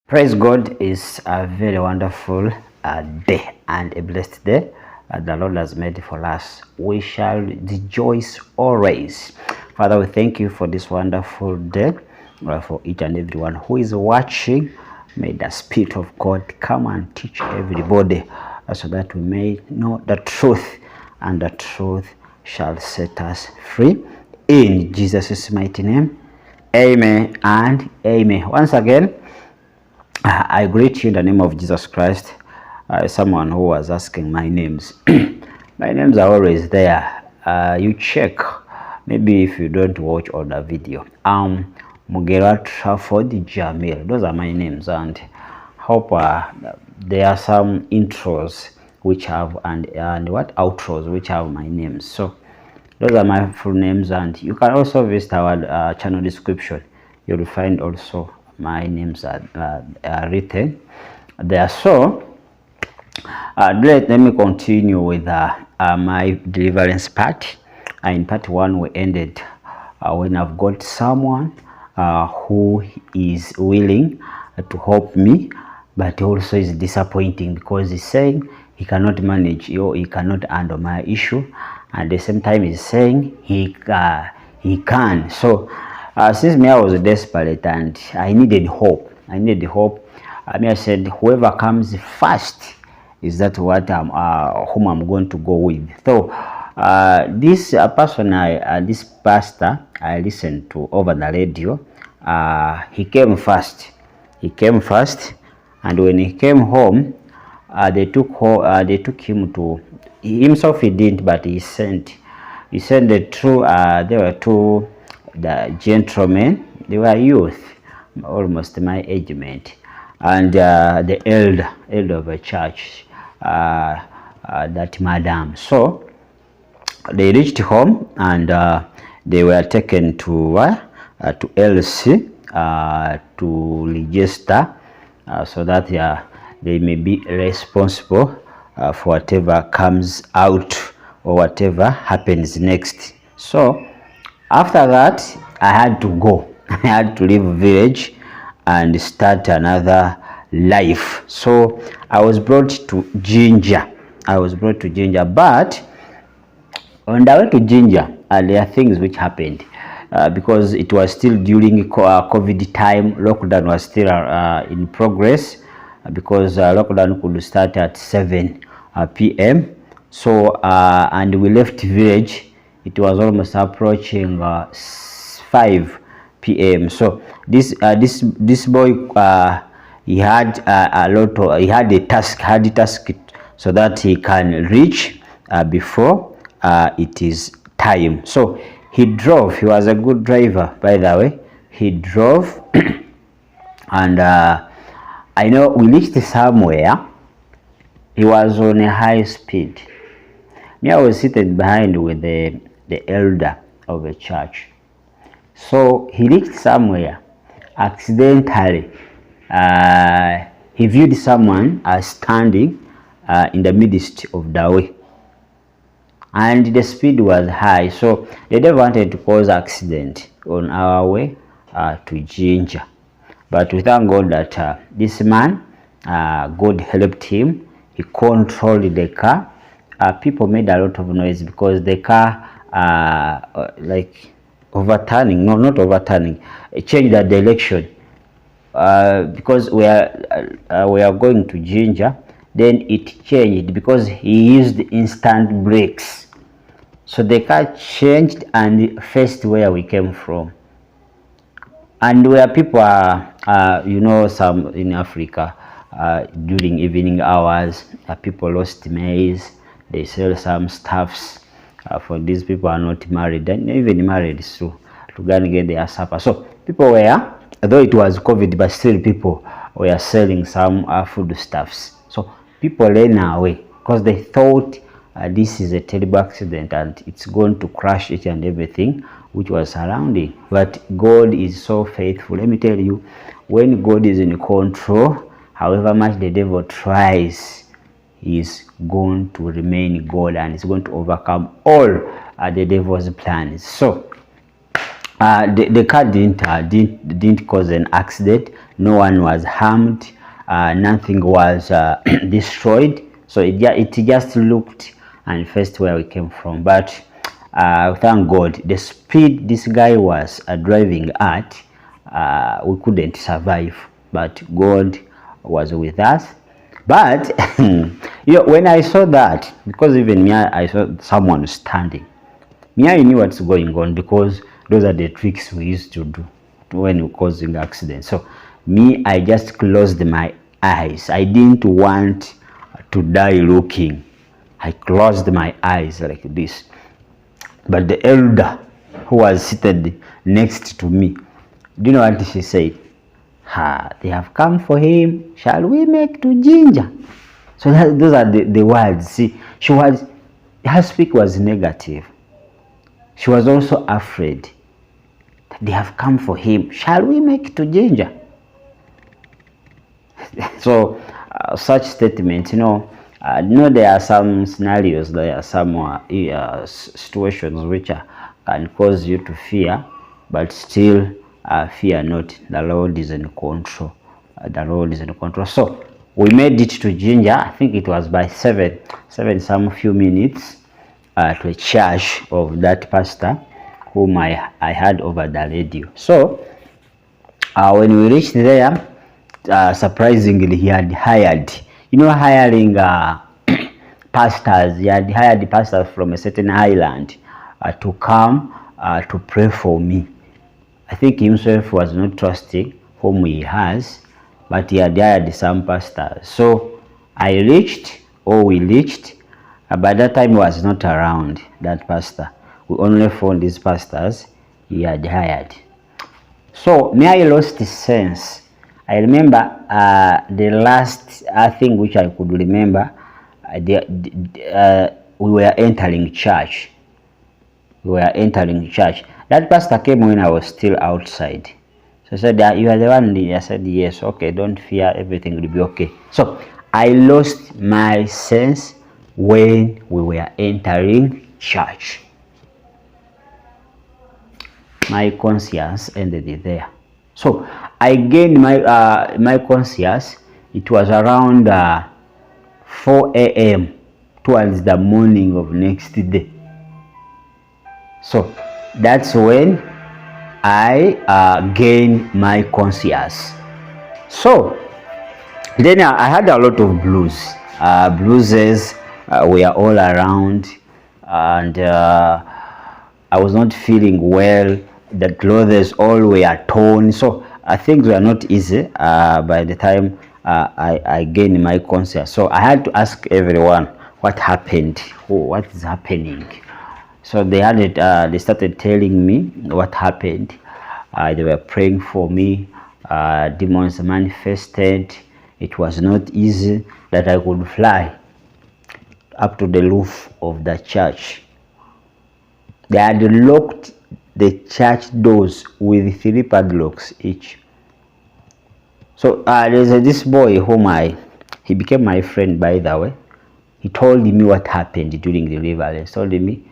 Praise God. Is a very wonderful day and a blessed day the Lord has made for us. We shall rejoice always. Father, we thank you for this wonderful day, for each and everyone who is watching. May the Spirit of God come and teach everybody so that we may know the truth, and the truth shall set us free. In Jesus' mighty name, amen and amen. Once again, I greet you in the name of Jesus Christ. Someone who was asking my names. My names are always there. You check, maybe if you don't watch all the video. Mugera Trafford Jamil. Those are my names, and hope there are some intros which have and what outros which have my names. So those are my full names, and you can also visit our channel description. You'll find also my names are written there. So let me continue with my deliverance part. In part 1 we ended when I've got someone who is willing to help me, but also is disappointing because he's saying he cannot manage, or he cannot handle my issue, and at the same time he's saying he can. So since me, I was desperate and I needed hope. I said, whoever comes first is that what whom I'm going to go with. So this person, this pastor, I listened to over the radio. He came first. And when he came home, they took him to himself. He didn't, but he sent the two. There were two the gentlemen. They were youth, almost my age mate, and the elder of a church, that madam. So they reached home, and they were taken to LC to register, so that they may be responsible for whatever comes out or whatever happens next. So after that, I had to go. I had to leave village and start another life. So I was brought to Ginger. But on the way to Ginger, there are things which happened because it was still during COVID time. Lockdown was still in progress, because lockdown could start at 7 p.m. So and we left village. It was almost approaching 5 p.m. So this boy, he had a task so that he can reach before it is time. So he drove. He was a good driver, by the way. He drove and I know we reached somewhere. He was on a high speed. Me, I was seated behind with the elder of the church. So he reached somewhere. Accidentally, he viewed someone standing in the midst of the way, and the speed was high. So they never wanted to cause accident on our way to Ginger. But we thank God that this man, God helped him. He controlled the car. People made a lot of noise because the car like overturning, no, not overturning, it changed the direction because we are going to Ginger. Then it changed because he used instant brakes. So the car changed and faced where we came from. And where people are, you know, some in Africa, during evening hours, people lost maize. They sell some stuffs for these people are not married, and even married too, to go and get their supper. So people were, though it was COVID, but still people were selling some food stuffs. So people ran away because they thought this is a terrible accident and it's going to crush each and everything which was surrounding. But God is so faithful. Let me tell you, when God is in control, however much the devil tries, he is going to remain God, and is going to overcome all the devil's plans. So The car didn't cause an accident. No one was harmed. Nothing was destroyed. So it just looked and faced where we came from. But thank God, the speed this guy was driving at, we couldn't survive. But God was with us. But when I saw that, because even me, I saw someone standing. Me, I knew what's going on because those are the tricks we used to do when we're causing accidents. So me, I just closed my eyes. I didn't want to die looking. I closed my eyes like this. But the elder who was seated next to me, do you know what she said? They have come for him. Shall we make to ginger? So those are the words. See, her speak was negative. She was also afraid that they have come for him. Shall we make to ginger? So such statements, there are some scenarios, there are some situations which can cause you to fear, but still fear not. The Lord is in control. The Lord is in control. So we made it to ginger. I think it was by seven some few minutes to a church of that pastor whom I had over the radio. So when we reached there, surprisingly, he had hired, hiring pastors. He had hired pastors from a certain island to come to pray for me. I think himself was not trusting whom he has, but he had hired some pastors. So we reached. By that time, he was not around, that pastor. We only found these pastors he had hired. So me, I lost sense. I remember the last thing which I could remember, we were entering church. That pastor came when I was still outside. So I said, you are the one? I said, yes. Okay, don't fear, everything will be okay. So I lost my sense when we were entering church. My conscience ended there. So I gained my conscience. It was around 4 a.m. towards the morning of next day. So that's when I gained my conscience. So then I had a lot of bruises were all around, and I was not feeling well. The clothes all were torn, so things were not easy by the time I gained my conscience. So I had to ask everyone what happened, what is happening. So they started telling me what happened. They were praying for me. Demons manifested. It was not easy that I could fly up to the roof of the church. They had locked the church doors with 3 padlocks each. So there's this boy whom he became my friend, by the way. He told me what happened during the deliverance. He told me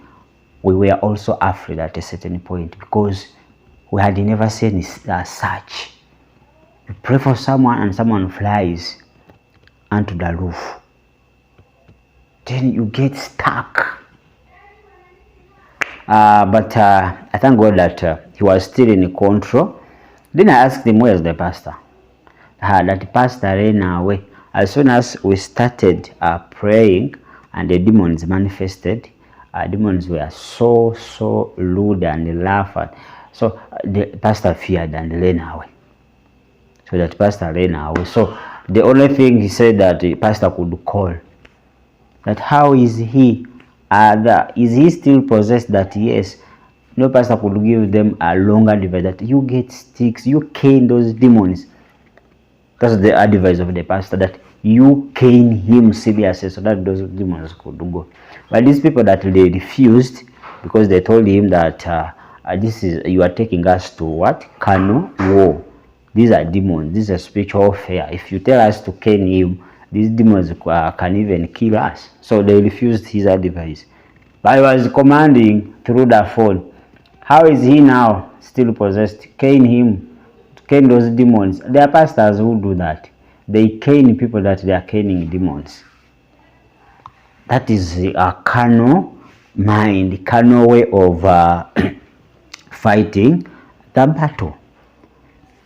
we were also afraid at a certain point because we had never seen such. You pray for someone and someone flies onto the roof. Then you get stuck. But I thank God that he was still in control. Then I asked him, where's the pastor? That pastor ran away. As soon as we started praying and the demons manifested, demons were so rude and laughed. So the pastor feared and ran away. So that pastor ran away. So the only thing he said that the pastor could call, that how is he? Is he still possessed? That yes. No pastor could give them a longer advice that you get sticks, you cane those demons. That's the advice of the pastor, that you cane him seriously so that those demons could go. But these people that they refused, because they told him that you are taking us to what? Carnal war. These are demons. This is a spiritual warfare. If you tell us to cane him, these demons can even kill us. So they refused his advice. But I was commanding through the phone, how is he now? still possessed, cane him, cane those demons. There are pastors who do that. They cane people that they are caning demons. That is a carnal mind, carnal way of fighting the battle.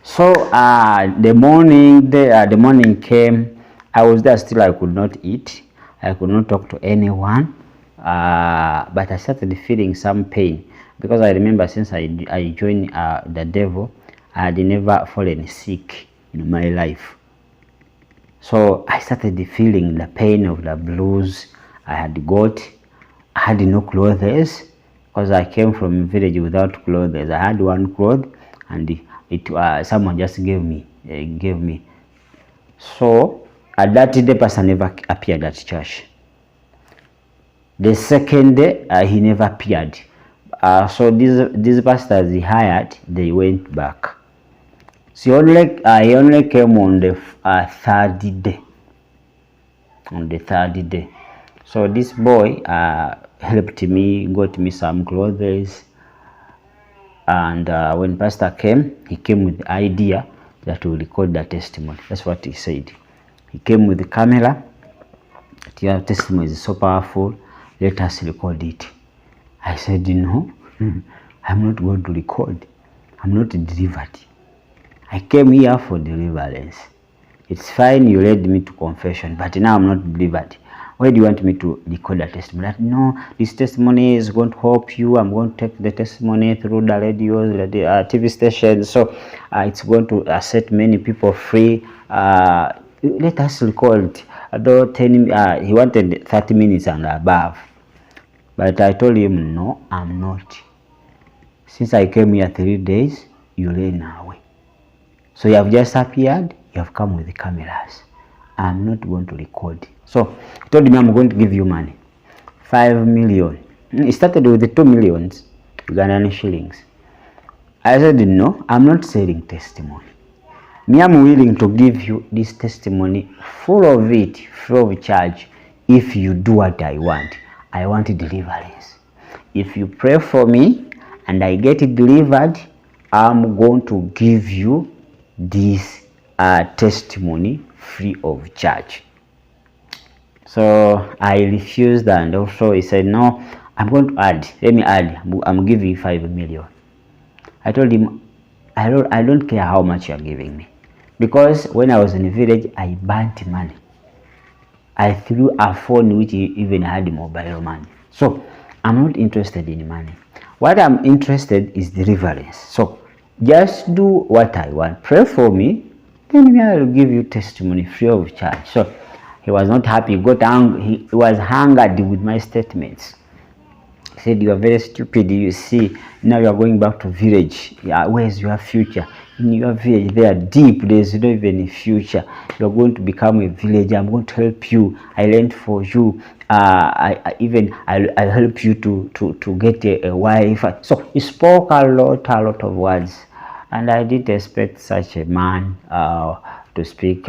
So the morning came. I was there still. I could not eat. I could not talk to anyone. But I started feeling some pain, because I remember since I joined the devil, I had never fallen sick in my life. So I started feeling the pain of the blues I had got. I had no clothes, because I came from a village without clothes. I had one cloth, and someone just gave me. So at that day, the person never appeared at church. The second day, he never appeared. So these pastors he hired, they went back. So he only came on the third day. On the third day. So this boy helped me, got me some clothes. And when pastor came, he came with the idea that we record the testimony. That's what he said. He came with the camera. Your testimony is so powerful. Let us record it. I said, no, I'm not going to record. I'm not delivered. I came here for deliverance. It's fine, you led me to confession, but now I'm not delivered. Why do you want me to record a testimony? That, no, this testimony is going to help you. I'm going to take the testimony through the radio, the TV station. So it's going to set many people free. Let us record. Although he wanted 30 minutes and above. But I told him, no, I'm not. Since I came here 3 days, you ran away. So you have just appeared, you have come with the cameras. I'm not going to record. So he told me, I'm going to give you money. 5 million. He started with the 2 millions Ugandan shillings. I said, no, I'm not selling testimony. Me, I'm willing to give you this testimony, full of it, free of charge, if you do what I want. I want deliverance. If you pray for me and I get it delivered, I'm going to give you this testimony free of charge. So I refused, and also he said, no, I'm going to add. Let me add. I'm giving you 5 million. I told him, I don't care how much you're giving me. Because when I was in the village, I burnt money. I threw a phone which even had mobile money. So I'm not interested in money. What I'm interested is deliverance. So just do what I want. Pray for me, then I will give you testimony free of charge. So he was not happy. He got angry. He was angered with my statements. He said, you are very stupid. You see, now you are going back to village. Yeah, where's your future? In your village, they are deep. There's not even a future. You're going to become a villager. I'm going to help you. I learned for you. I'll help you to get a wife. So he spoke a lot of words. And I didn't expect such a man to speak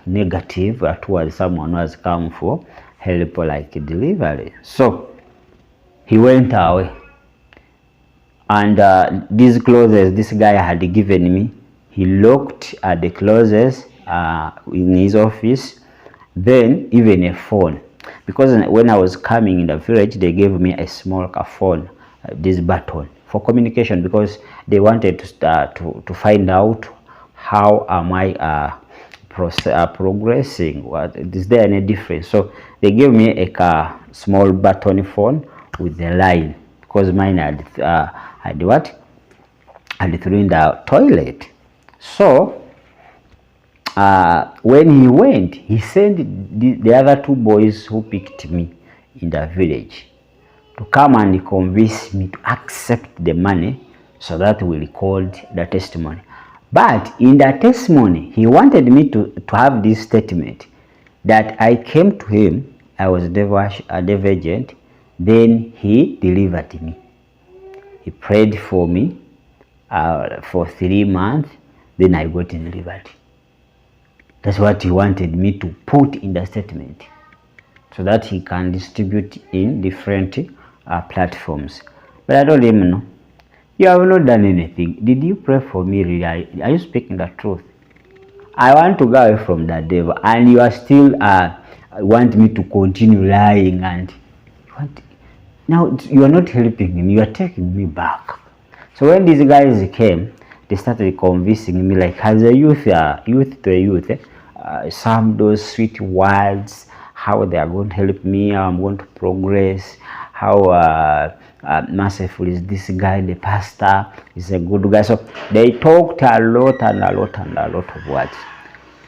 negative towards someone who has come for help like delivery. So he went away. And these clothes this guy had given me, he looked at the clothes in his office, then even a phone. Because when I was coming in the village, they gave me a small phone, this button, for communication, because they wanted to find out how am I progressing. Is there any difference? So they gave me a small button phone with the line, because mine had threw in the toilet. So when he went, he sent the other 2 boys who picked me in the village to come and convince me to accept the money so that we record the testimony. But in the testimony, he wanted me to have this statement that I came to him, I was a divergent, then he delivered me. He prayed for me for 3 months, then I got delivered. That's what he wanted me to put in the statement, so that he can distribute in different platforms. But I told him, no, You have not done anything. Did you pray for me really? Are you speaking the truth? I want to go away from the devil, and you are still want me to continue lying, and now you are not helping me, you are taking me back. So when these guys came, they started convincing me, like as a youth to a youth, some those sweet words, how they are going to help me, how I'm going to progress, how merciful is this guy, the pastor is a good guy. So they talked a lot and a lot and a lot of words.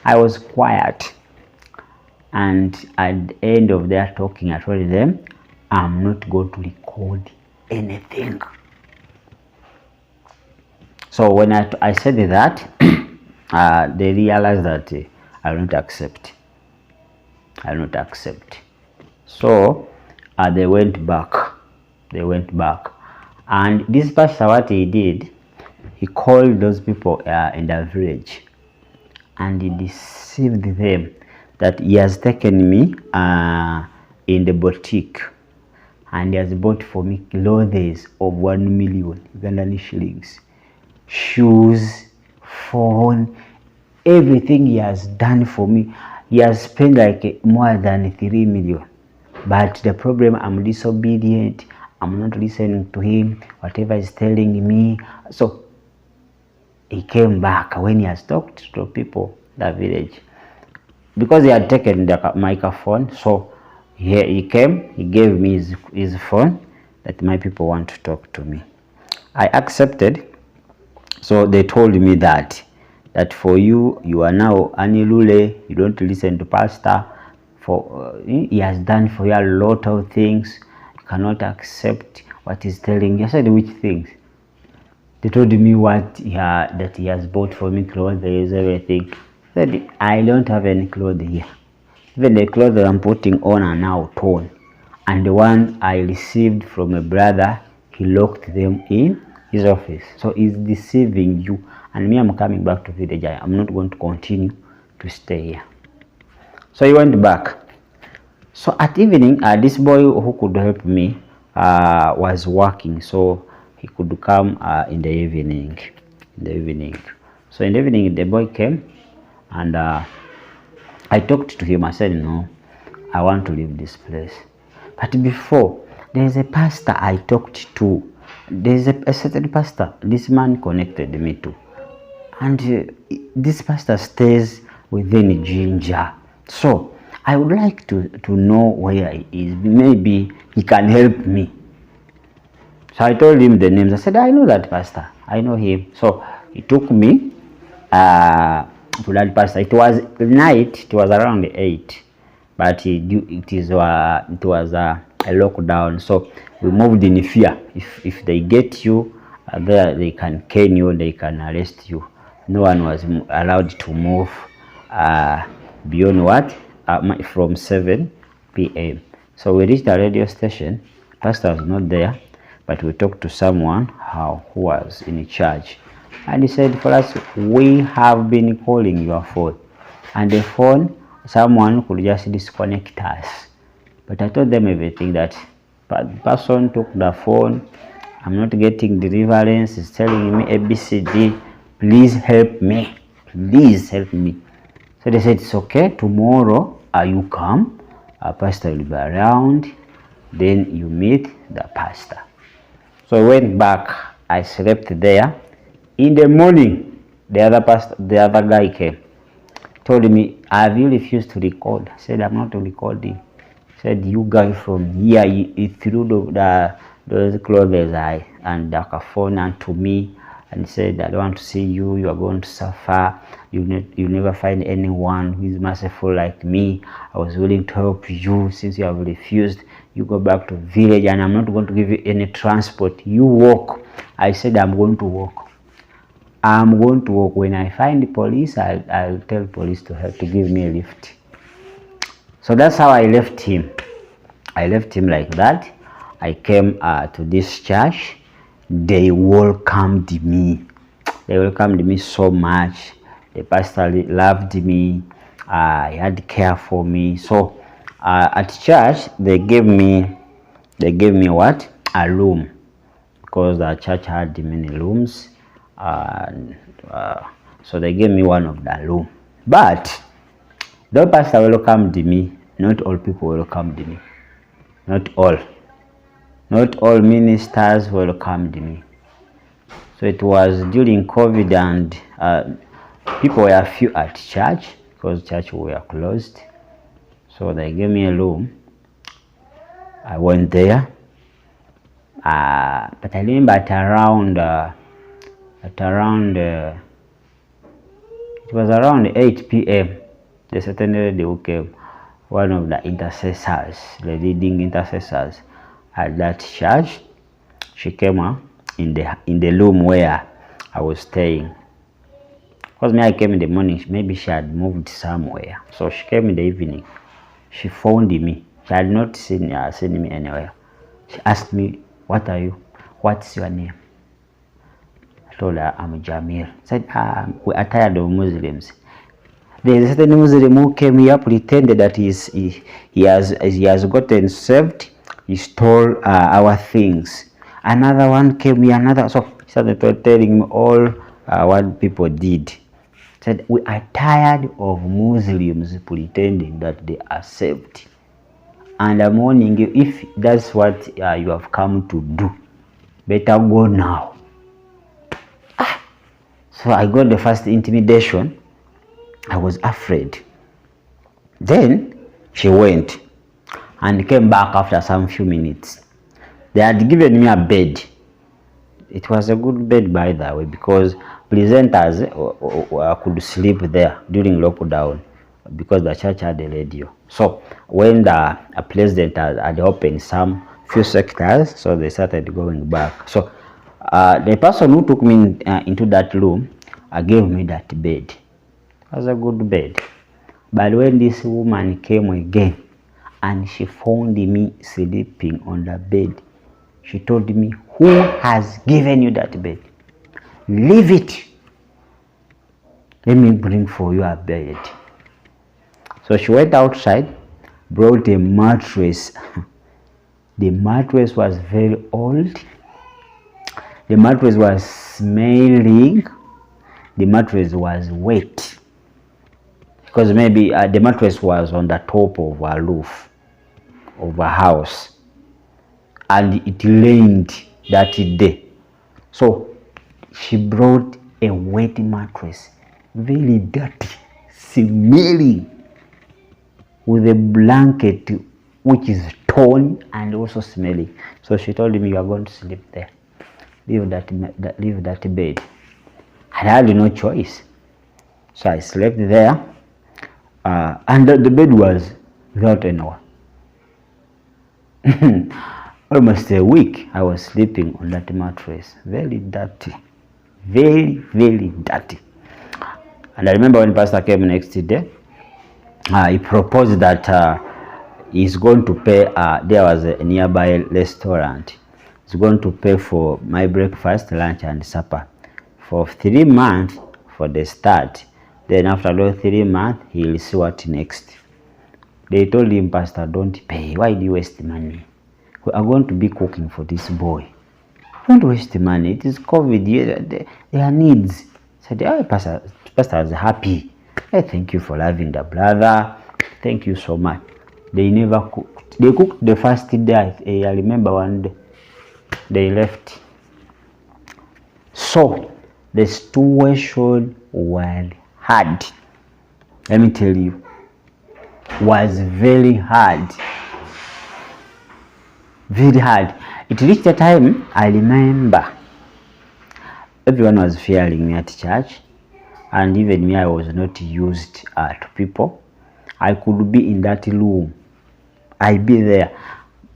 I was quiet, and at the end of their talking, I told them, I'm not going to record anything. So when I said that, they realized that I will not accept. I will not accept. So they went back. They went back. And this pastor, what he did, he called those people in the village, and he deceived them that he has taken me in the boutique, and he has bought for me clothes of 1 million Ugandan shillings, shoes, phone, everything he has done for me. He has spent like more than 3 million. But the problem, I'm disobedient, I'm not listening to him, whatever he's telling me. So he came back when he has talked to people in the village, because he had taken the microphone. So he came, he gave me his phone, that my people want to talk to me. I accepted. So they told me that for you are now Anilule, you don't listen to pastor, for he has done for you a lot of things, you cannot accept what he's telling you. I said, which things? They told me that he has bought for me clothes, everything. I said, I don't have any clothes here. Even the clothes that I'm putting on are now torn. And the one I received from a brother, he locked them in his office. So he's deceiving you. And me, I'm coming back to village. I'm not going to continue to stay here. So he went back. So at evening, this boy who could help me was working. So he could come in the evening. So in the evening, the boy came, and I talked to him. I said, no, I want to leave this place. But before, there's a pastor I talked to. There's a certain pastor this man connected me to. And this pastor stays within Ginger. So I would like to know where he is. Maybe he can help me. So I told him the names. I said, I know that pastor. I know him. So he took me to that pastor. It was night. It was around 8. But it was a lockdown. So we moved in fear. If they get you there, they can cane you, they can arrest you. No one was allowed to move beyond what? From 7 p.m. So we reached the radio station. Pastor was not there, but we talked to someone who was in charge. And he said, for us, we have been calling your phone. And the phone, someone could just disconnect us. But I told them everything, that the person took the phone. I'm not getting deliverance. He's telling me ABCD. Please help me. Please help me. So they said, it's okay. Tomorrow you come. Pastor will be around. Then you meet the pastor. So I went back. I slept there. In the morning, the other guy came. Told me, have you refused to record? I said, I'm not recording. He said, you guys from here, he threw those clothes and the phone onto me, and said, I don't want to see you. You are going to suffer. You never find anyone who is merciful like me. I was willing to help you. Since you have refused, you go back to village, and I'm not going to give you any transport. You walk. I said, I'm going to walk. I'm going to walk. When I find the police, I'll tell police to help to give me a lift. So that's how I left him. I left him like that. I came to this church. They welcomed me. They welcomed me so much. The pastor loved me. He had care for me. So at church, they gave me what? A room. because the church had many rooms, and so they gave me one of the room. But the pastor welcomed me. Not all people welcomed me. Not all ministers welcomed me. So it was during COVID, and people were few at church because church were closed. So they gave me a room. I went there. But I remember at around it was around 8 p.m. The certain lady who came, one of the intercessors, the leading intercessors at that church, she came in the room where I was staying. Because me, I came in the morning, maybe she had moved somewhere. So she came in the evening. She found me. She had not seen me anywhere. She asked me, "What are you? What's your name?" I told her, "I'm Jamil." Said, "We are tired of Muslims." There is a certain Muslim who came here, pretended that he has gotten saved. He stole our things. Another one came here, so he started telling me all what people did. Said, "We are tired of Muslims pretending that they are saved. And I'm warning you, if that's what you have come to do, better go now." So I got the first intimidation. I was afraid. Then she went and came back after some few minutes. They had given me a bed. It was a good bed, by the way, because presenters could sleep there during lockdown because the church had a radio. So when the president had opened some few sectors, so they started going back. So the person who took me into that room gave me that bed. It was a good bed. But when this woman came again and she found me sleeping on the bed, she told me, "Who has given you that bed? Leave it. Let me bring for you a bed." So she went outside, brought a mattress. The mattress was very old. The mattress was smelling. The mattress was wet. Because maybe the mattress was on the top of a roof of a house. And it rained that day. So she brought a wet mattress, very dirty, smelling, with a blanket which is torn and also smelling. So she told me, "You are going to sleep there. Leave that bed." I had no choice. So I slept there, and the bed was without anyone. Almost a week I was sleeping on that mattress, very dirty, very, very dirty. And I remember when Pastor came next day, he proposed that he's going to pay, there was a nearby restaurant, he's going to pay for my breakfast, lunch and supper for 3 months for the start. Then after those 3 months, he'll see what next. They told him, "Pastor, don't pay. Why do you waste money? We are going to be cooking for this boy. Don't waste money. It is COVID. Their needs." I said, "Oh, Pastor is happy. I thank you for loving the brother. Thank you so much." They never cooked. They cooked the first day. I remember one day they left. So the situation was hard. Let me tell you, was very hard. Very hard. It reached a time, I remember, everyone was fearing me at church, and even me, I was not used to people. I could be in that room. I'd be there.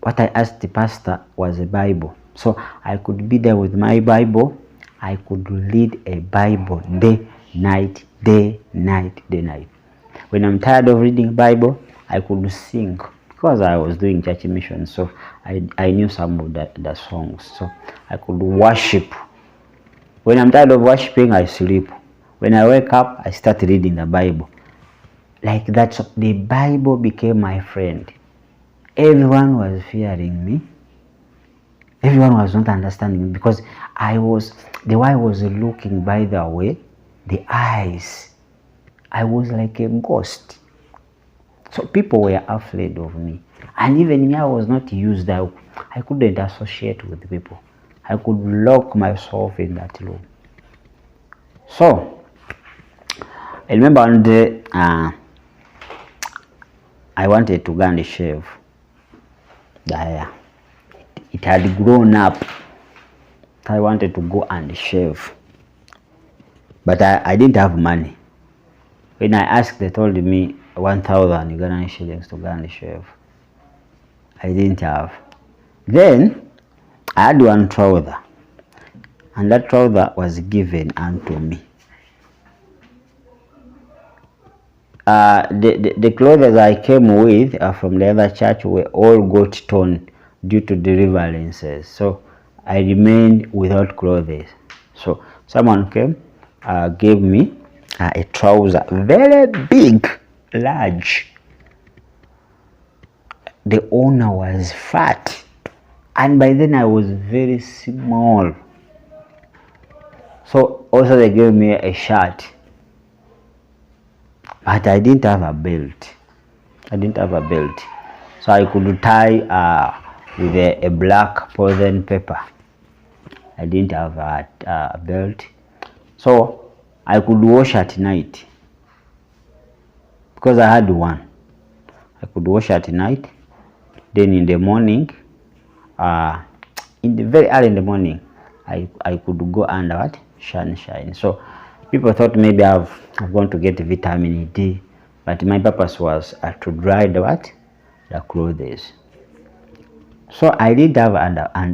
What I asked the pastor was a Bible. So I could be there with my Bible. I could read a Bible day, night, day, night, day, night. When I'm tired of reading Bible, I could sing. Because I was doing church mission, so I knew some of the songs. So I could worship. When I'm tired of worshiping, I sleep. When I wake up, I start reading the Bible. Like that, so the Bible became my friend. Everyone was fearing me. Everyone was not understanding me because the way I was looking, by the way, the eyes, I was like a ghost. So people were afraid of me. And even me, I was not used. I couldn't associate with people. I could lock myself in that room. So I remember one day I wanted to go and shave the hair. It had grown up. I wanted to go and shave. But I didn't have money. When I asked, they told me 1,000 Ugandan shillings to go and shave. I didn't have. Then I had one trouser, and that trouser was given unto me. The clothes I came with from the other church were all got torn due to deliverances. So I remained without clothes. So someone came, gave me a trouser, very big, large. The owner was fat, and by then I was very small. So also they gave me a shirt, but I didn't have a belt. So I could tie with a black poison paper. I didn't have a belt. So I could wash at night because I had one. I could wash at night. Then in the morning, in the very early in the morning, I could go under what? Sunshine. So people thought maybe I'm going to get vitamin D, but my purpose was to dry the clothes. So I did have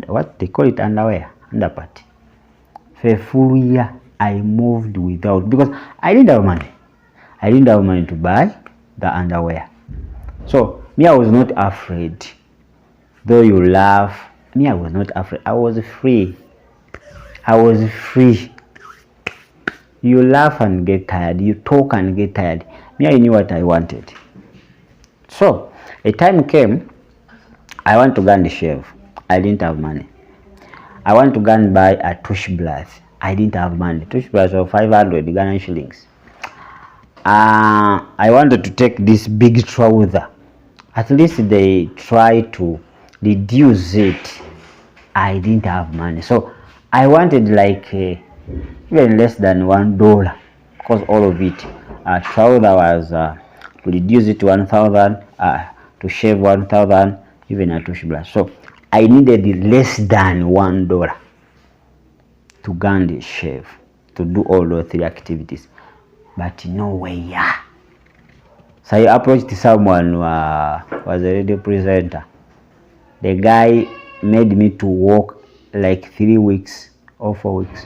what they call it, underwear, underpart. For a full year, I moved without, because I didn't have money. I didn't have money to buy the underwear. So me, I was not afraid. Though you laugh, me, I was not afraid. I was free. You laugh and get tired. You talk and get tired. Me, I knew what I wanted. So a time came, I want to go and shave. I didn't have money. I want to go and buy a toothbrush. I didn't have money. Toothbrush of 500 Ghana shillings. I wanted to take this big trouser. At least they try to reduce it. I didn't have money. So I wanted like even less than $1, because all of it. Trouser was to reduce it to 1,000, to shave 1,000, even a toothbrush. So I needed less than $1 to go and shave, to do all those 3 activities. But no way. So I approached someone who was a radio presenter. The guy made me to walk like 3 weeks or 4 weeks.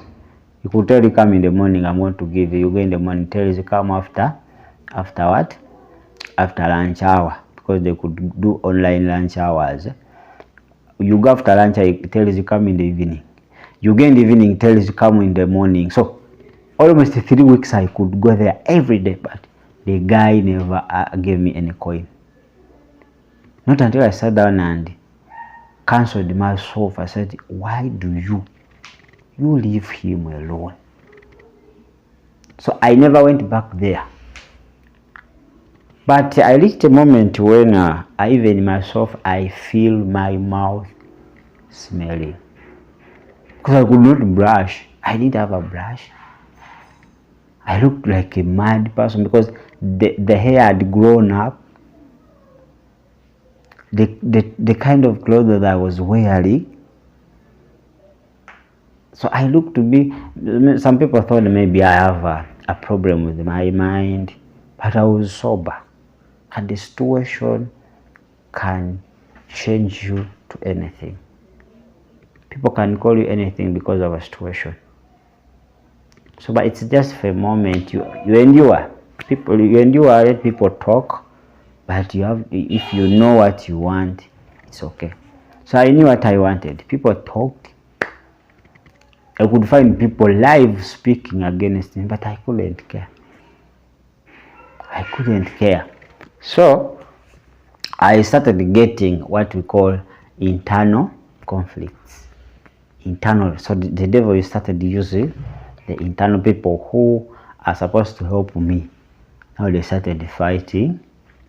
You could tell you come in the morning, I'm going to give you. You go in the morning, tell you come after what? After lunch hour, because they could do online lunch hours. You go after lunch, it tells you come in the evening. You go in the evening, it tells you come in the morning. So almost 3 weeks I could go there every day, but the guy never gave me any coin. Not until I sat down and cancelled myself. I said, why do you leave him alone? So I never went back there. But I reached a moment when even myself, I feel my mouth smelling, because I could not brush. I didn't have a brush. I looked like a mad person because the hair had grown up. The kind of clothes that I was wearing. So I looked to be, some people thought maybe I have a problem with my mind, but I was sober. And the situation can change you to anything. People can call you anything because of a situation. So, but it's just for a moment. You endure. You endure, let people talk, but if you know what you want, it's okay. So I knew what I wanted. People talked. I could find people live speaking against me, but I couldn't care. So I started getting what we call internal conflicts. internal. So the devil started using the internal people who are supposed to help me. Now they started fighting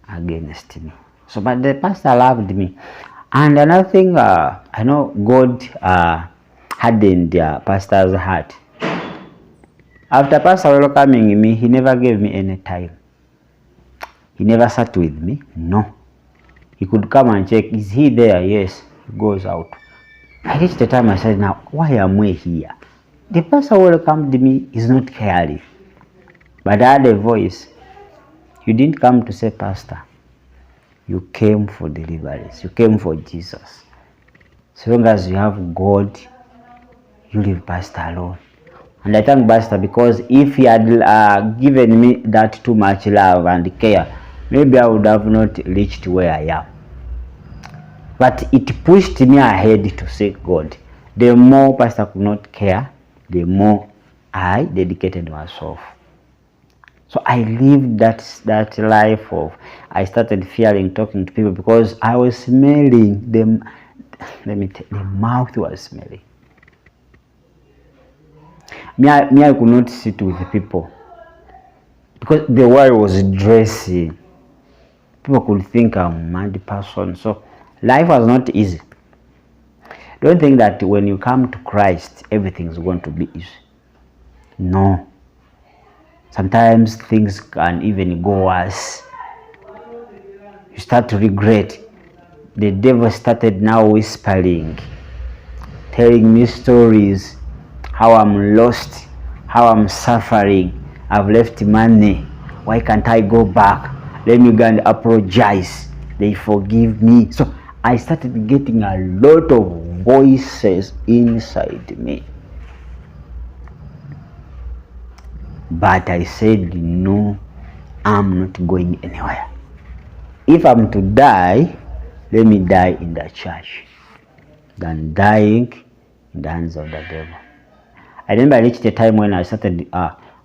against me. So, but the pastor loved me. And another thing, I know God hardened their pastor's heart. After pastor welcoming me, he never gave me any time. He never sat with me. No. He could come and check, is he there? Yes. He goes out. I reached the time I said, now, why am I here? The pastor welcomed me is not caring. But I had a voice. You didn't come to say, Pastor. You came for deliverance. You came for Jesus. So long as you have God, you leave Pastor alone. And I thank Pastor, because if he had given me that too much love and care, maybe I would have not reached where I am. But it pushed me ahead to seek God. The more Pastor could not care, the more I dedicated myself. So I lived that life of, I started fearing talking to people because I was smelling them. Let me tell you, the mouth was smelling. I could not sit with the people because the way I was dressing, people could think I'm a mad person. So life was not easy. Don't think that when you come to Christ, everything's going to be easy. No. Sometimes things can even go worse. You start to regret. The devil started now whispering, telling me stories, how I'm lost, how I'm suffering, I've left money, why can't I go back? Let me go and apologize. They forgive me. So I started getting a lot of voices inside me. But I said, no, I'm not going anywhere. If I'm to die, let me die in the church than dying in the hands of the devil. I remember I reached a time when I started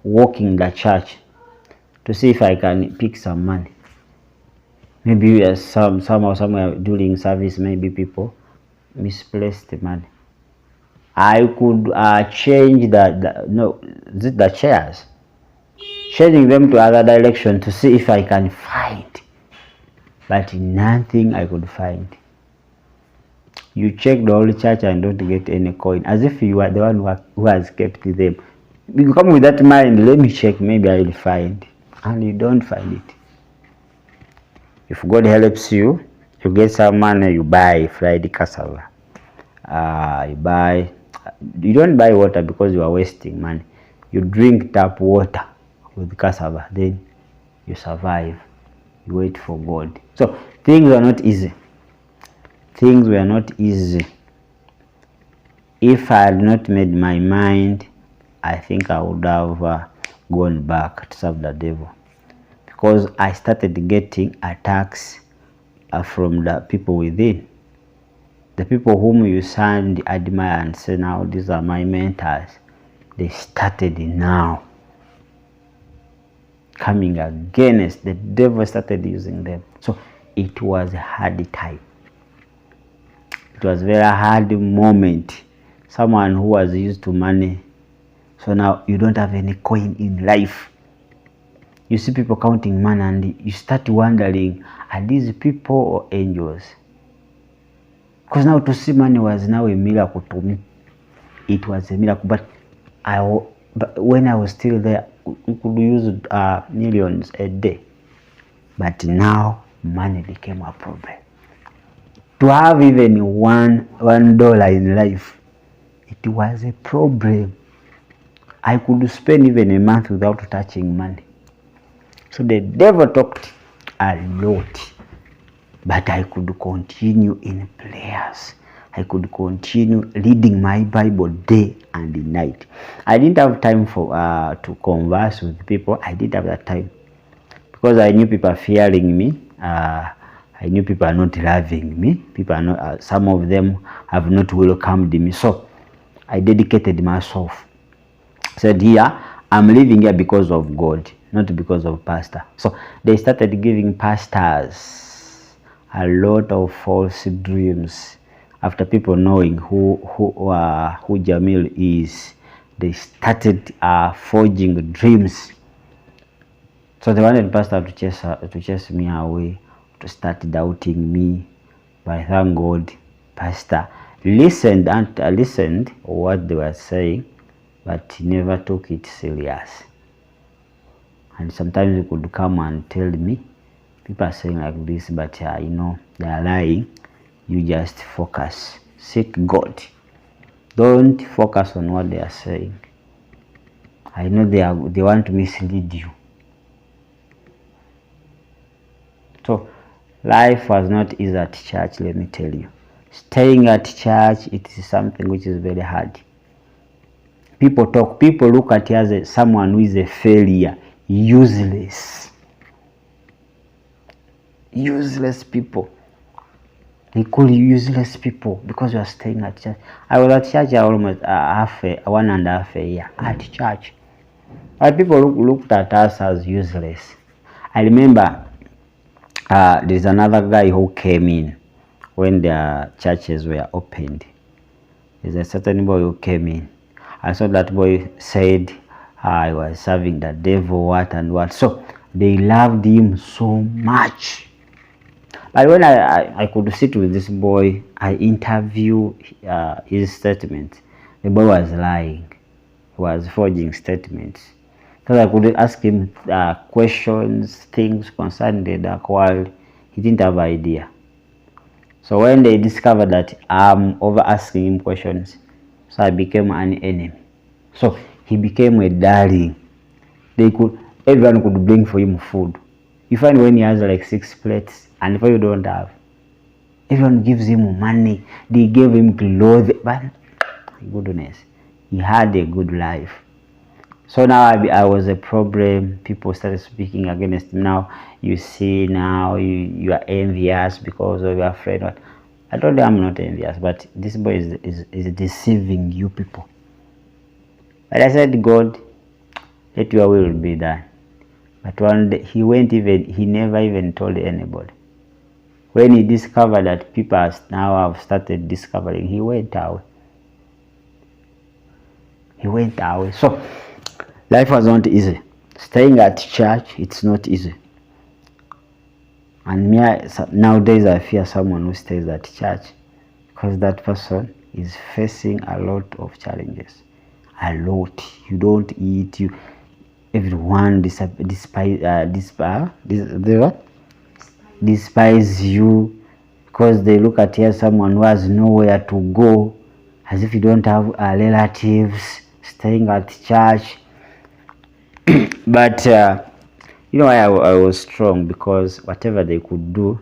walking the church to see if I can pick some money. Maybe somewhere during service, maybe people misplaced the money. I could change the chairs, changing them to other direction to see if I can find. But nothing I could find. You check the whole church and don't get any coin, as if you are the one who has kept them. You come with that mind, let me check, maybe I will find. And you don't find it. If God helps you, you get some money, you buy fried cassava. You don't buy water because you are wasting money. You drink tap water with cassava, then you survive. You wait for God. So things are not easy. Things were not easy. If I had not made my mind, I think I would have gone back to serve the devil. Because I started getting attacks from the people within. The people whom you stand, admire and say, now these are my mentors. They started now coming against. The devil started using them. So it was a hard time. It was a very hard moment. Someone who was used to money, so now you don't have any coin in life. You see people counting money and you start wondering, are these people or angels? Because now to see money was now a miracle to me. It was a miracle, but when I was still there, we could use millions a day. But now money became a problem. To have even $1 in life, it was a problem. I could spend even a month without touching money. So the devil talked a lot, but I could continue in prayers. I could continue reading my Bible day and night. I didn't have time to converse with people. I didn't have that time because I knew people are fearing me. I knew people are not loving me. People are not. Some of them have not welcomed me. So I dedicated myself. Said, here, I'm living here because of God, not because of pastor. So they started giving pastors a lot of false dreams, After people knowing who Jamil is, they started forging dreams. So they wanted pastor to chase me away, to start doubting me. But thank God, pastor listened and listened what they were saying, but he never took it serious. And sometimes he could come and tell me, people are saying like this, but you know, they are lying. You just focus, seek God. Don't focus on what they are saying. I know they want to mislead you. So life was not easy at church, let me tell you. Staying at church, it is something which is very hard. People talk, people look at you as someone who is a failure, useless. Useless people. They call you useless people because you are staying at church. I was at church almost 1.5 years at church. But people looked at us as useless. I remember there's another guy who came in when the churches were opened. There's a certain boy who came in. I saw that boy said I was serving the devil, what and what. So they loved him so much. But when I could sit with this boy, I interview his statement. The boy was lying. He was forging statements. So I could ask him questions, things concerning the dark world. He didn't have idea. So when they discovered that I'm over asking him questions, so I became an enemy. So he became a darling. Everyone could bring for him food. You find when he has like 6 plates, and if you don't have, everyone gives him money. They gave him clothes, but goodness, he had a good life. So now I was a problem. People started speaking against me. Now you see, now you are envious because of your friend. I told them I'm not envious, but this boy is deceiving you people. But I said, God, let your will be done. But one day he never even told anybody. When he discovered that people now have started discovering, he went away. He went away. So life was not easy. Staying at church, it's not easy. And nowadays I fear someone who stays at church, because that person is facing a lot of challenges. A lot. You don't eat. Everyone despise you, because they look at you as someone who has nowhere to go, as if you don't have relatives. Staying at church. But you know, I was strong, because whatever they could do,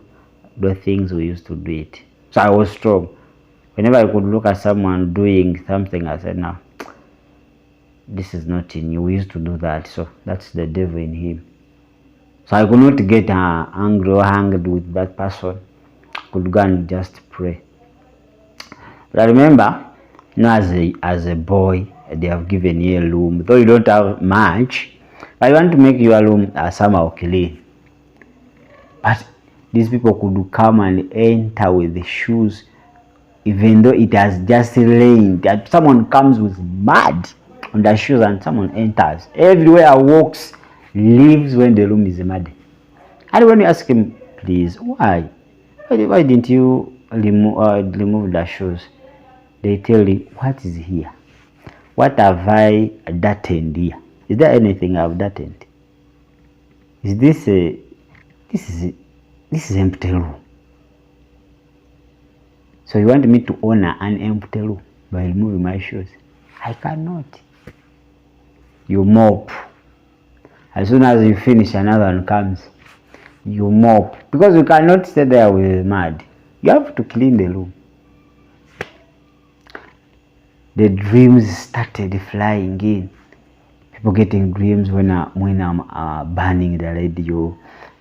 the things we used to do it. So I was strong. Whenever I could look at someone doing something, I said, no, this is not in you. We used to do that. So that's the devil in him. So I could not get angry or angered with that person. I could go and just pray. But I remember, you know, as a boy, they have given you a room. Though you don't have much, but you want to make your room somehow clean. But these people could come and enter with the shoes, even though it has just rained. That someone comes with mud on their shoes and someone enters. Everywhere walks, leaves when the room is muddy. And when you ask him, please, why didn't you remove the shoes? They tell you, what is here? What have I dirtied here? Is there anything I've dirtied? Is this is empty room? So you want me to honor an empty room by removing my shoes? I cannot. You mop. As soon as you finish, another one comes. You mop. Because you cannot stay there with mud. You have to clean the room. The dreams started flying in. People getting dreams when I'm burning the radio.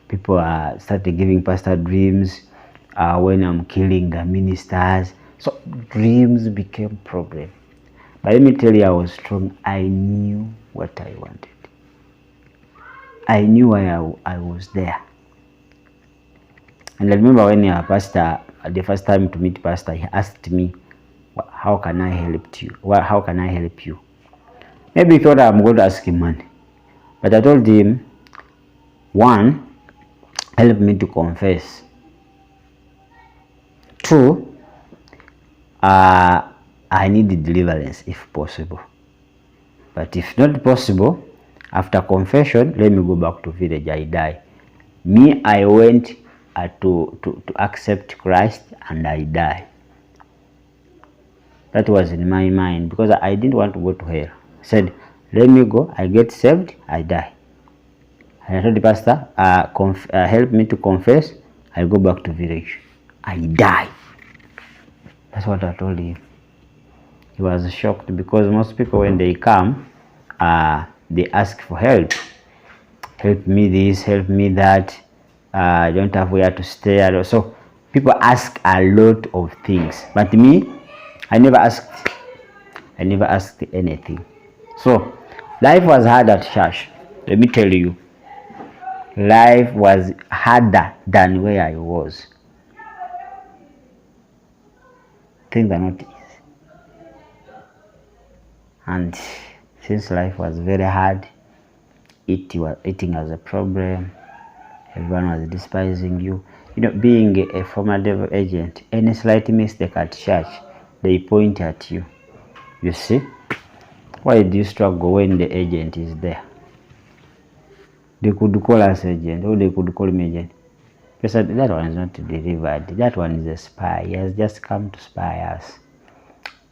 People started giving pastor dreams when I'm killing the ministers. So dreams became problem. But let me tell you, I was strong. I knew what I wanted. I knew why I was there. And I remember when pastor the first time to meet pastor, he asked me, how can I help you? How can I help you? Maybe he thought I'm going to ask him money. But I told him, one, help me to confess. Two, I need deliverance if possible. But if not possible, after confession, let me go back to village, I die. Me, I went to accept Christ and I die. That was in my mind because I didn't want to go to hell. I said, let me go, I get saved, I die. And I told the pastor, help me to confess, I go back to village, I die. That's what I told him. He was shocked because most people, when they come, they ask for help. Help me this, help me that. I don't have where to stay. So people ask a lot of things. But me, I never asked anything. So life was hard at church. Let me tell you. Life was harder than where I was. Things are not easy. And since life was very hard, eating was a problem. Everyone was despising you. You know, being a former devil agent, any slight mistake at church, they point at you. You see? Why do you struggle when the agent is there? They could call us agent, or they could call me agent. They said, that one is not delivered. That one is a spy. He has just come to spy us.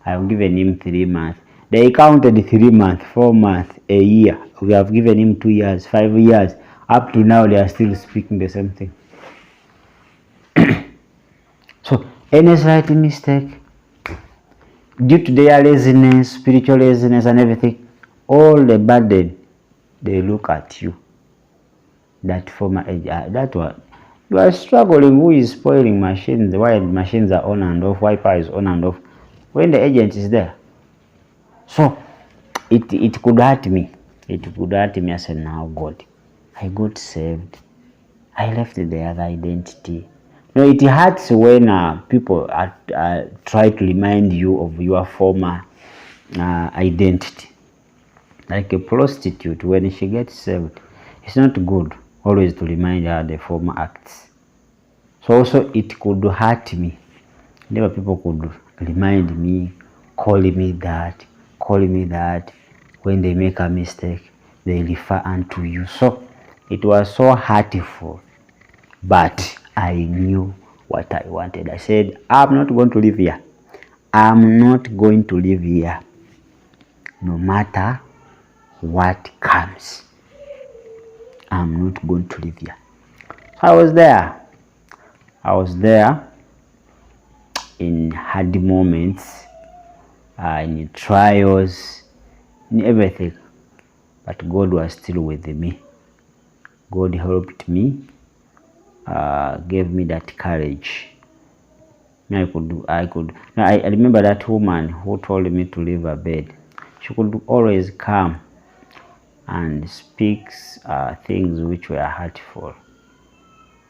I've given him 3 months. They counted 3 months, 4 months, a year. We have given him 2 years, 5 years. Up to now, they are still speaking the same thing. So, any slight mistake, due to their laziness, spiritual laziness and everything, all the burden, they look at you. That former age, that one. You are struggling, who is spoiling machines, while machines are on and off, wiper is on and off, when the agent is there. So, it could hurt me. It could hurt me. I said, now God, I got saved. I left the other identity. You know, it hurts when people try to remind you of your former identity. Like a prostitute, when she gets saved, it's not good always to remind her the former acts. So also it could hurt me. Never people could remind me, calling me that. When they make a mistake, they refer unto you. So it was so hurtful. But I knew what I wanted. I said, I'm not going to live here. I'm not going to live here. No matter what comes, I'm not going to live here. So I was there in hard moments, in trials, in everything. But God was still with me. God helped me, gave me that courage. I remember that woman who told me to leave her bed. She could always come and speak things which were hurtful.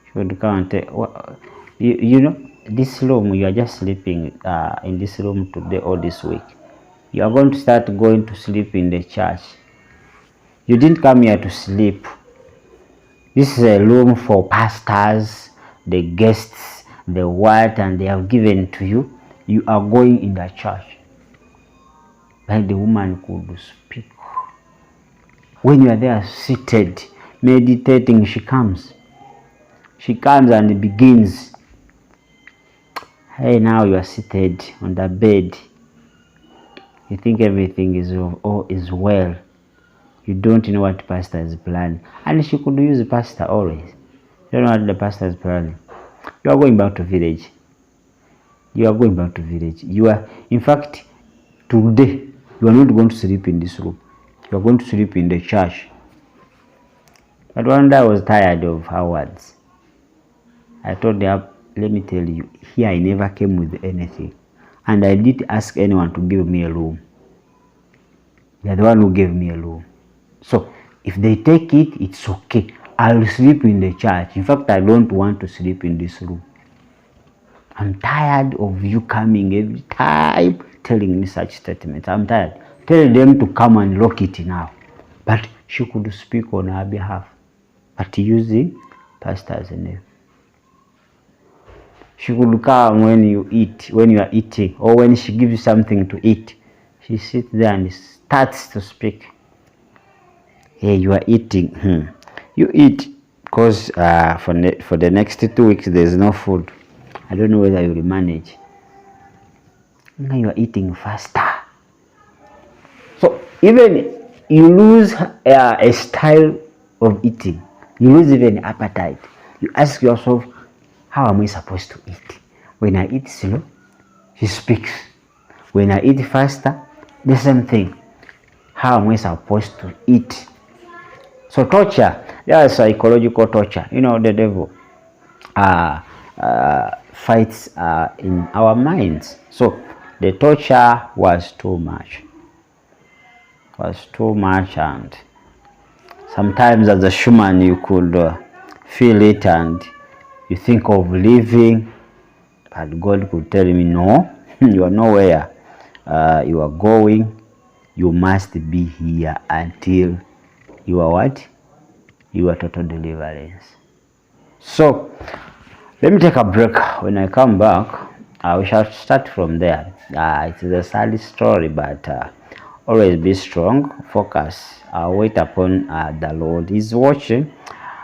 She would come and tell, you know, this room, you are just sleeping in this room today or this week. You are going to start going to sleep in the church. You didn't come here to sleep. This is a room for pastors, the guests, the word, and they have given to you. You are going in the church. Like the woman could speak. When you are there seated, meditating, she comes. She comes and begins. Hey, now you are seated on the bed. You think everything is well. You don't know what pastor is planning. And she could use the pastor always. You don't know what the pastor is planning. You are going back to village. You are going back to village. You are, in fact, today, you are not going to sleep in this room. You are going to sleep in the church. But one day I was tired of her words. I told her, let me tell you, here I never came with anything. And I didn't ask anyone to give me a room. They are the one who gave me a room. So, if they take it, it's okay. I'll sleep in the church. In fact, I don't want to sleep in this room. I'm tired of you coming every time telling me such statements. I'm tired. Tell them to come and lock it now. But she could speak on her behalf, but using pastor's name. She could come when you eat, when you are eating, or when she gives you something to eat. She sits there and starts to speak. Hey, you are eating. You eat because for the next 2 weeks there's no food. I don't know whether you will manage. Now you are eating faster. So even you lose a style of eating. You lose even appetite. You ask yourself, how am I supposed to eat? When I eat slow, she speaks. When I eat faster, the same thing. How am I supposed to eat? So torture, there is psychological torture. You know, the devil fights in our minds. So the torture was too much. And sometimes as a human you could feel it and you think of leaving, but God could tell me, no, you are nowhere. You are going. You must be here until you are what? You are total deliverance. So let me take a break. When I come back, we shall start from there. It is a sad story, but always be strong, focus, wait upon the Lord. He's watching.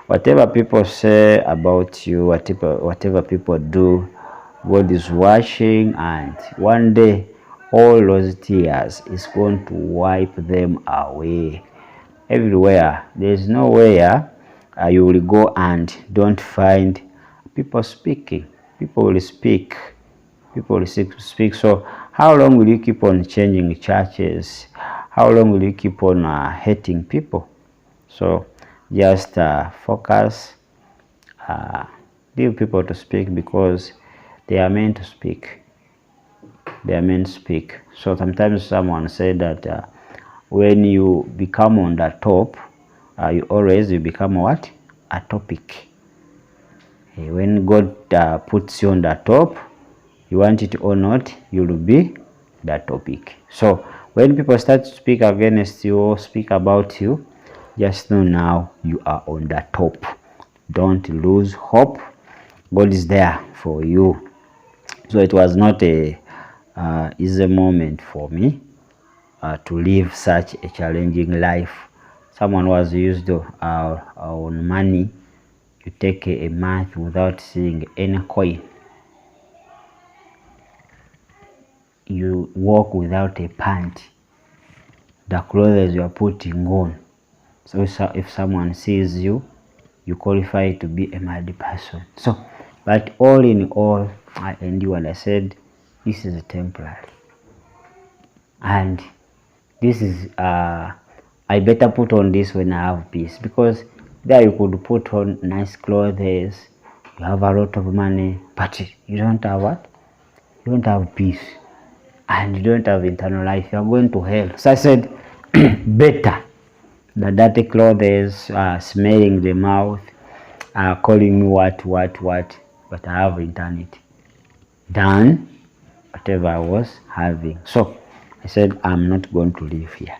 Whatever people say about you, whatever people do, God is watching, and one day all those tears is going to wipe them away. Everywhere, there is nowhere you will go and don't find people speaking. People will speak. People will speak. So how long will you keep on changing churches? How long will you keep on hating people? So just focus. Leave people to speak because they are meant to speak. They are meant to speak. So sometimes someone said that when you become on the top, you become what? A topic. When God puts you on the top, you want it or not, you will be the topic. So when people start to speak against you or speak about you, just know now you are on the top. Don't lose hope. God is there for you. So it was not a easy moment for me to live such a challenging life. Someone was used on money. You take a month without seeing any coin. You walk without a pant. The clothes you are putting on. So if someone sees you, you qualify to be a mad person. So, but all in all, I endured. I said, this is temporary. And this is, I better put on this when I have peace. Because there you could put on nice clothes, you have a lot of money, but you don't have what? You don't have peace. And you don't have eternal life. You are going to hell. So I said, better the dirty clothes, smelling the mouth, calling me what, but I have eternity than whatever I was having. So I said, I'm not going to live here.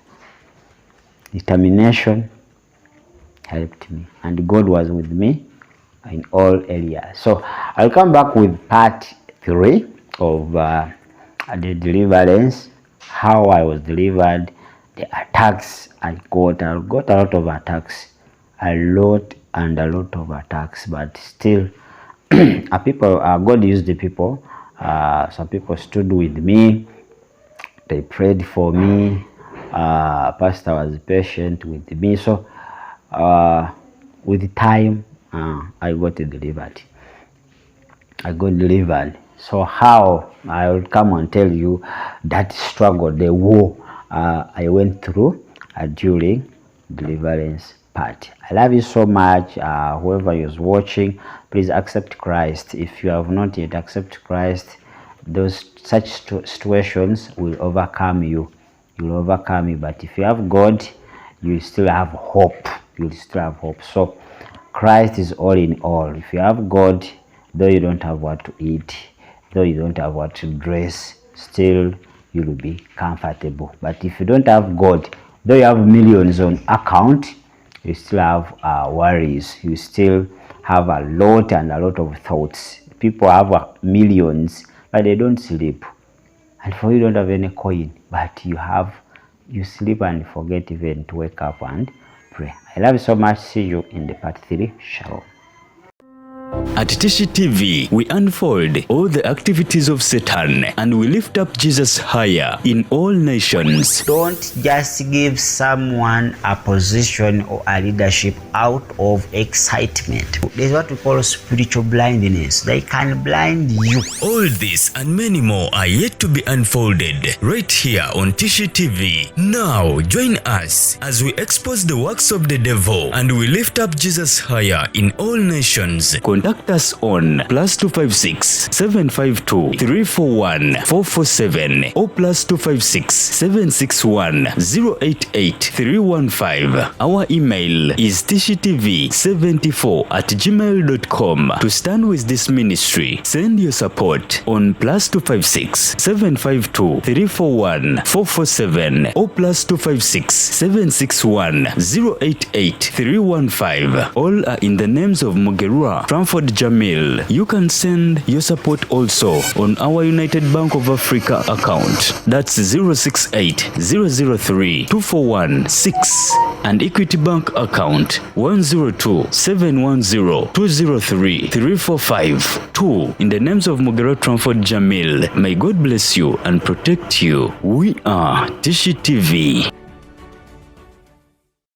Determination helped me, and God was with me in all areas. So I'll come back with part 3 of the deliverance, how I was delivered, the attacks I got a lot of attacks, a lot of attacks, but still God used the people. Some people stood with me, they prayed for me, pastor was patient with me. So with time I got delivered. So how? I will come and tell you that struggle, the war I went through during deliverance part. I love you so much. Whoever is watching, please accept Christ. If you have not yet accepted Christ, such situations will overcome you. You will overcome you. But if you have God, you still have hope. You will still have hope. So Christ is all in all. If you have God, though you don't have what to eat, though you don't have what to dress, still you will be comfortable. But if you don't have God, though you have millions on account, you still have worries. You still have a lot of thoughts. People have millions, but they don't sleep. And for you don't have any coin, but you sleep and forget even to wake up and pray. I love you so much. See you in the part 3. Shalom. At Tishi TV, we unfold all the activities of Satan and we lift up Jesus higher in all nations. Don't just give someone a position or a leadership out of excitement. There's what we call spiritual blindness. They can blind you. All this and many more are yet to be unfolded right here on Tishi TV. Now, join us as we expose the works of the devil and we lift up Jesus higher in all nations. Contact us on +256 752 341 447 or +256 761 088 315. Our email is tishitv74@gmail.com. To stand with this ministry, send your support on +256 752 341 447 or +256 761 088 315. All are in the names of Mugerua Tramford Jamil. You can send your support also on our United Bank of Africa account. That's 068 003 2416 and Equity Bank account 102 710 203 345 2. In the names of Mugerua Tramford Jamil, may God bless you and protect you. We are Tishi TV.